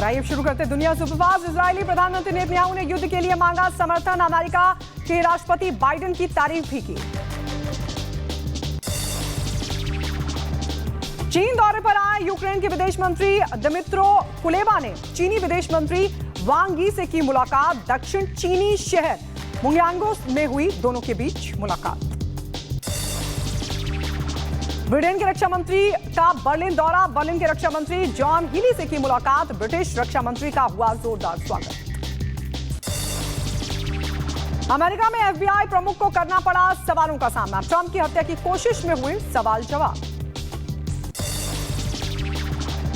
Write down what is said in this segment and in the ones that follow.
आइए शुरू करते हैं दुनिया सुपरफास्ट। इजरायली प्रधानमंत्री नेतन्याहू ने युद्ध के लिए मांगा समर्थन। अमेरिका के राष्ट्रपति बाइडेन की तारीफ भी की। चीन दौरे पर आए यूक्रेन के विदेश मंत्री दिमित्रो कुलेबा ने चीनी विदेश मंत्री वांग यी से की मुलाकात। दक्षिण चीनी शहर मुंगयांगो में हुई दोनों के बीच मुलाकात। ब्रिटेन के रक्षा मंत्री का बर्लिन दौरा। बर्लिन के रक्षा मंत्री जॉन हीली से की मुलाकात। ब्रिटिश रक्षा मंत्री का हुआ जोरदार स्वागत। अमेरिका में एफबीआई प्रमुख को करना पड़ा सवालों का सामना। ट्रंप की हत्या की कोशिश में हुए सवाल जवाब।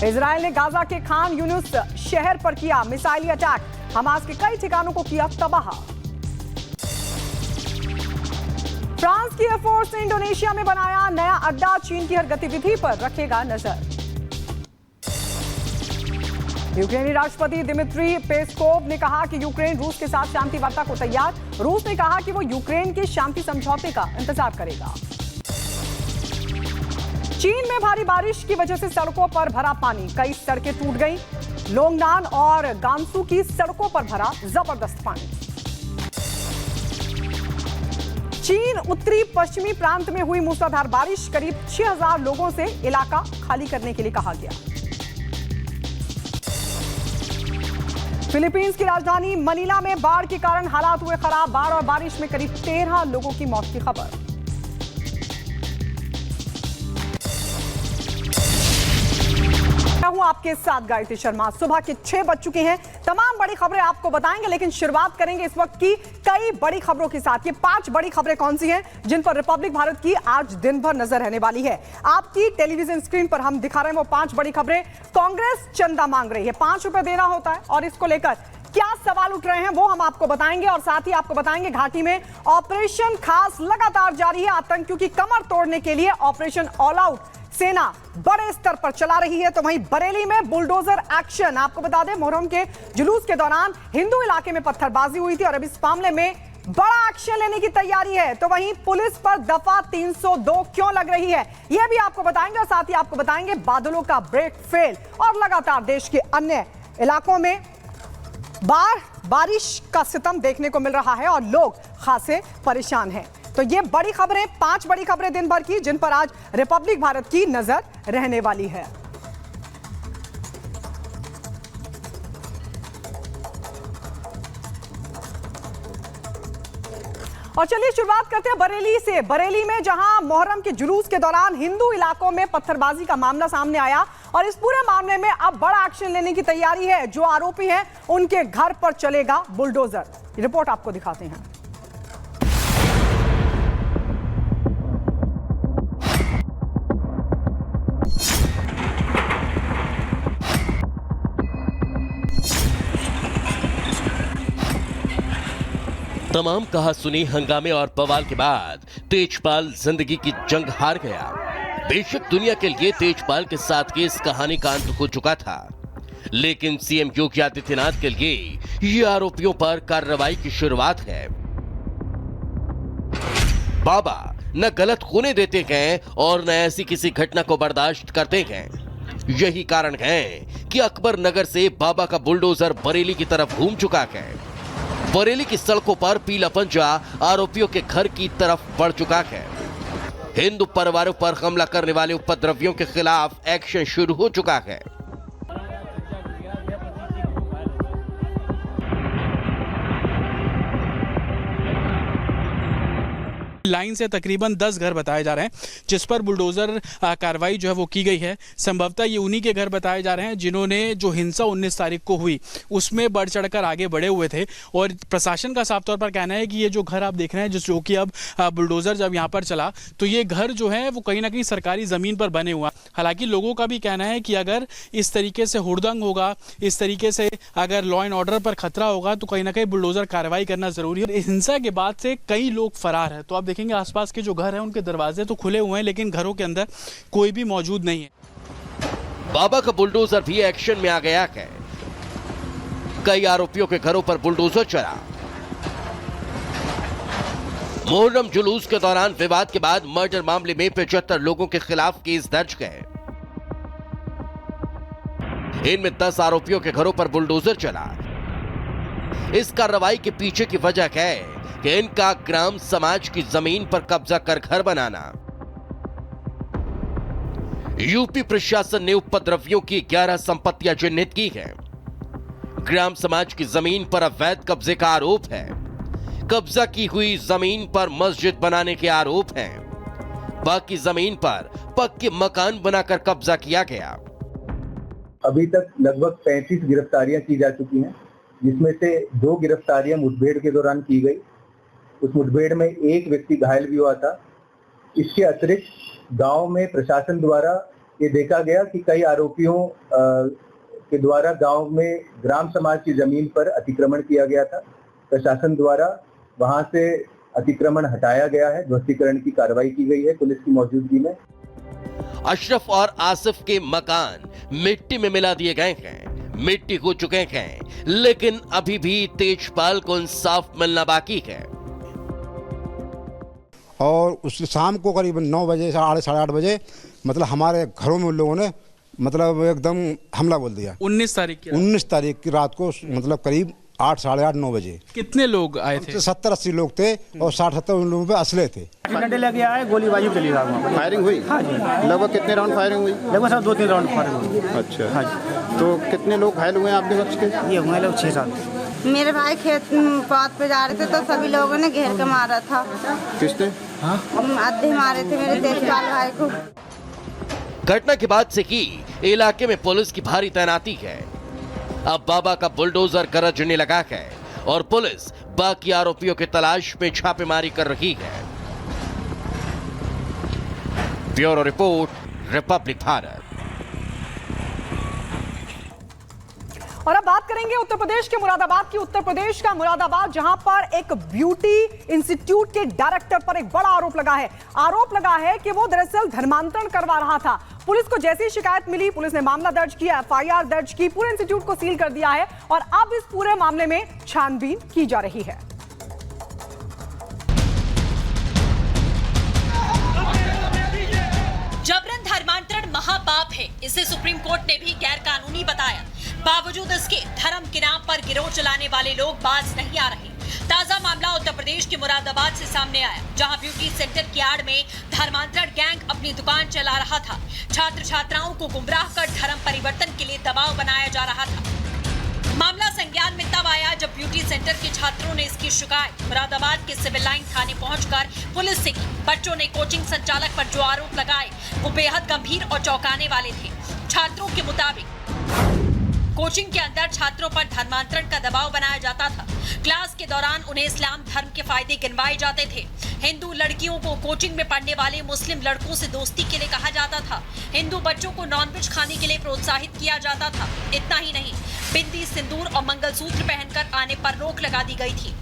इजरायल ने गाजा के खान यूनिस शहर पर किया मिसाइली अटैक। हमास के कई ठिकानों को किया तबाह। फ्रांस की एयरफोर्स ने इंडोनेशिया में बनाया नया अड्डा। चीन की हर गतिविधि पर रखेगा नजर। यूक्रेनी राष्ट्रपति दिमित्री पेस्कोव ने कहा कि यूक्रेन रूस के साथ शांति वार्ता को तैयार। रूस ने कहा कि वो यूक्रेन के शांति समझौते का इंतजार करेगा। चीन में भारी बारिश की वजह से सड़कों पर भरा पानी। कई सड़कें टूट गईं। लोंगनान और गांसू की सड़कों पर भरा जबरदस्त पानी। चीन उत्तरी पश्चिमी प्रांत में हुई मूसलाधार बारिश। करीब 6000 लोगों से इलाका खाली करने के लिए कहा गया। फिलीपींस की राजधानी मनीला में बाढ़ के कारण हालात हुए खराब। बाढ़ और बारिश में करीब 13 लोगों की मौत की खबर। हूं आपके साथ गायत्री शर्मा। सुबह के 6 बज चुके हैं। तमाम बड़ी खबरें आपको बताएंगे, लेकिन शुरुआत करेंगे इस वक्त की कई बड़ी खबरों के साथ। ये 5 बड़ी खबरें कौन सी हैं जिन पर रिपब्लिक भारत की आज दिन भर नजर रहने वाली है। आपकी टेलीविजन स्क्रीन पर हम दिखा रहे हैं वो 5 बड़ी खबरें। कांग्रेस चंदा मांग रही है, 5 रुपए देना होता है, और इसको लेकर क्या सवाल उठ रहे हैं वो हम आपको बताएंगे। और साथ ही आपको बताएंगे घाटी में ऑपरेशन खास लगातार जारी है। आतंकियों की कमर तोड़ने के लिए ऑपरेशन ऑल आउट सेना बड़े स्तर पर चला रही है। तो वहीं बरेली में बुलडोजर एक्शन। आपको बता दें मुहर्रम के जुलूस के दौरान हिंदू इलाके में पत्थरबाजी हुई थी और अब इस मामले में बड़ा एक्शन लेने की तैयारी है। तो वहीं पुलिस पर दफा 302 क्यों लग रही है यह भी आपको बताएंगे। और साथ ही आपको बताएंगे बादलों का ब्रेक फेल और लगातार देश के अन्य इलाकों में बारिश का सितम देखने को मिल रहा है और लोग खासे परेशान हैं। तो ये बड़ी खबरें, 5 बड़ी खबरें दिन भर की जिन पर आज रिपब्लिक भारत की नजर रहने वाली है। और चलिए शुरुआत करते हैं बरेली से। बरेली में जहां मुहर्रम के जुलूस के दौरान हिंदू इलाकों में पत्थरबाजी का मामला सामने आया और इस पूरे मामले में अब बड़ा एक्शन लेने की तैयारी है। जो आरोपी हैं उनके घर पर चलेगा बुलडोजर। रिपोर्ट आपको दिखाते हैं। तमाम कहा सुनी हंगामे और बवाल के बाद तेजपाल जिंदगी की जंग हार गया। बेशक दुनिया के लिए तेजपाल के साथ की इस कहानी का अंत हो चुका था, लेकिन सीएम योगी आदित्यनाथ के लिए ये आरोपियों पर कार्रवाई की शुरुआत है। बाबा न गलत होने देते गए और न ऐसी किसी घटना को बर्दाश्त करते गए। यही कारण है कि अकबर नगर से बाबा का बुलडोजर बरेली की तरफ घूम चुका है। बरेली की सड़कों पर पीला पंजा आरोपियों के घर की तरफ बढ़ चुका है। हिंदू परिवारों पर हमला करने वाले उपद्रवियों के खिलाफ एक्शन शुरू हो चुका है। लाइन से तकरीबन 10 घर बताए जा रहे हैं जिस पर बुलडोजर कार्रवाई जो है वो की गई है। संभवतः ये उन्हीं के घर बताए जा रहे हैं जिन्होंने जो हिंसा 19 तारीख को हुई उसमें बढ़ चढ़कर आगे बढ़े हुए थे। और प्रशासन का साफ तौर पर कहना है कि ये जो घर आप देख रहे हैं जो कि अब बुलडोजर जब यहाँ पर चला तो ये घर जो है वो कहीं ना कहीं सरकारी ज़मीन पर बने हुआ। हालांकि लोगों का भी कहना है कि अगर इस तरीके से हुड़दंग होगा, इस तरीके से अगर लॉ एंड ऑर्डर पर खतरा होगा तो कहीं ना कहीं बुलडोजर कार्रवाई करना जरूरी है। हिंसा के बाद से कई लोग फरार हैं। तो आप देखेंगे आसपास के जो घर हैं उनके दरवाजे तो खुले हुए हैं लेकिन घरों के अंदर कोई भी मौजूद नहीं है। बाबा का बुलडोजर भी एक्शन में आ गया है। कई आरोपियों के घरों पर बुलडोजर चला। मुहर्रम जुलूस के दौरान विवाद के बाद मर्डर मामले में 75 लोगों के खिलाफ केस दर्ज है। इनमें 10 आरोपियों के घरों पर बुलडोजर चला। इस कार्रवाई के पीछे की वजह है कि इनका ग्राम समाज की जमीन पर कब्जा कर घर बनाना। यूपी प्रशासन ने उपद्रवियों की 11 संपत्तियां चिन्हित की हैं। ग्राम समाज की जमीन पर अवैध कब्जे का आरोप है। कब्जा की हुई जमीन पर मस्जिद बनाने के आरोप हैं। बाकी जमीन पर पक्के मकान बनाकर कब्जा किया गया। अभी तक लगभग 35 गिरफ्तारियां की जा चुकी हैं, जिसमें से 2 गिरफ्तारियां मुठभेड़ के दौरान की गई। उस मुठभेड़ में एक व्यक्ति घायल भी हुआ था। इसके अतिरिक्त गांव में प्रशासन द्वारा ये देखा गया कि कई आरोपियों के द्वारा गांव में ग्राम समाज की जमीन पर अतिक्रमण किया गया था। प्रशासन द्वारा वहां से अतिक्रमण हटाया गया है, ध्वस्तीकरण की कार्रवाई की गई है पुलिस की मौजूदगी में। अशरफ और आसिफ के मकान मिट्टी में मिला दिए गए हैं, मिट्टी हो चुके हैं, लेकिन अभी भी तेजपाल को इंसाफ मिलना बाकी है। और उस शाम को करीब 9 बजे, साढ़े 8 बजे मतलब हमारे घरों में उन लोगों ने मतलब एकदम हमला बोल दिया। 19 तारीख की रात को मतलब करीब 8, साढ़े 8, 9 बजे। कितने लोग आए थे? 70-80 लोग थे और 60-70 उन लोगों पे असले थे। डंडे लेके आए, गोलीबारी चली रहा। फायरिंग हुई? हाँ जी। लगभग कितने राउंड फायरिंग हुई? लगभग सर 2-3 राउंड फायरिंग हुई। अच्छा। हाँ जी। तो कितने लोग घायल हुए हैं आपके पक्ष के? ये हुए लोग 6-7। मेरे भाई खेत पात पे जा रहे थे तो सभी लोगों ने घेर के मारा था। किसने? आधे मारे थे मेरे तेजपाल भाई को। घटना के बाद से ही इलाके में पुलिस की भारी तैनाती है। अब बाबा का बुलडोजर गरजने लगा है और पुलिस बाकी आरोपियों की तलाश में छापेमारी कर रही है। Bureau report, Republic Bharat. और अब बात करेंगे उत्तर प्रदेश के मुरादाबाद की। उत्तर प्रदेश का मुरादाबाद, जहां पर एक ब्यूटी इंस्टीट्यूट के डायरेक्टर पर एक बड़ा आरोप लगा है। आरोप लगा है कि वो दरअसल धर्मांतरण करवा रहा था। पुलिस को जैसी शिकायत मिली, पुलिस ने मामला दर्ज किया, एफआईआर दर्ज की, पूरे इंस्टीट्यूट को सील कर दिया है और अब इस पूरे मामले में छानबीन की जा रही है। जबरन धर्मांतरण महापाप है, इसे सुप्रीम कोर्ट ने भी गैर कानूनी बताया। बावजूद इसके धर्म के नाम पर गिरोह चलाने वाले लोग बाज नहीं आ रहे। ताजा मामला उत्तर प्रदेश के मुरादाबाद से सामने आया, जहां ब्यूटी सेंटर की आड़ में धर्मांतरण गैंग अपनी दुकान चला रहा था। छात्र छात्राओं को गुमराह कर धर्म परिवर्तन के लिए दबाव बनाया जा रहा था। मामला संज्ञान में तब आया जब ब्यूटी सेंटर के छात्रों ने इसकी शिकायत मुरादाबाद के सिविल लाइन थाने पहुंचकर पुलिस से की। बच्चों ने कोचिंग संचालक पर जो आरोप लगाए वो बेहद गंभीर और चौंकाने वाले थे। छात्रों के मुताबिक कोचिंग के अंदर छात्रों पर धर्मांतरण का दबाव बनाया जाता था। क्लास के दौरान उन्हें इस्लाम धर्म के फायदे गिनवाए जाते थे। हिंदू लड़कियों को कोचिंग में पढ़ने वाले मुस्लिम लड़कों से दोस्ती के लिए कहा जाता था। हिंदू बच्चों को नॉनवेज खाने के लिए प्रोत्साहित किया जाता था। इतना ही नहीं, बिंदी, सिंदूर और मंगलसूत्र पहनकर आने पर रोक लगा दी गई थी।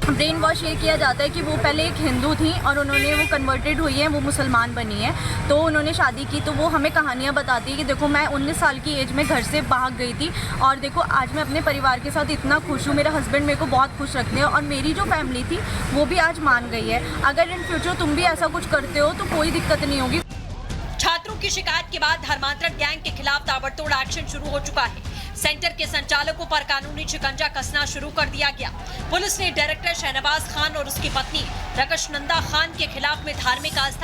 ब्रेन वॉश ये किया जाता है कि वो पहले एक हिंदू थी और उन्होंने वो कन्वर्टेड हुई है, वो मुसलमान बनी है, तो उन्होंने शादी की। तो वो हमें कहानियाँ बताती है कि देखो मैं 19 साल की एज में घर से भाग गई थी और देखो आज मैं अपने परिवार के साथ इतना खुश हूँ। मेरा हस्बैंड मेरे को बहुत खुश रखते हैं और मेरी जो फैमिली थी वो भी आज मान गई है। अगर इन फ्यूचर तुम भी ऐसा कुछ करते हो तो कोई दिक्कत नहीं होगी। छात्रों की शिकायत के बाद धर्मांतरण गैंग के खिलाफ ताबड़तोड़ एक्शन शुरू हो चुका है। सेंटर के संचालकों पर कानूनी शिकंजा कसना शुरू कर दिया गया। पुलिस ने डायरेक्टर शहनवाज खान और उसकी पत्नी रकशनंदा खान के खिलाफ में धार्मिक आस्था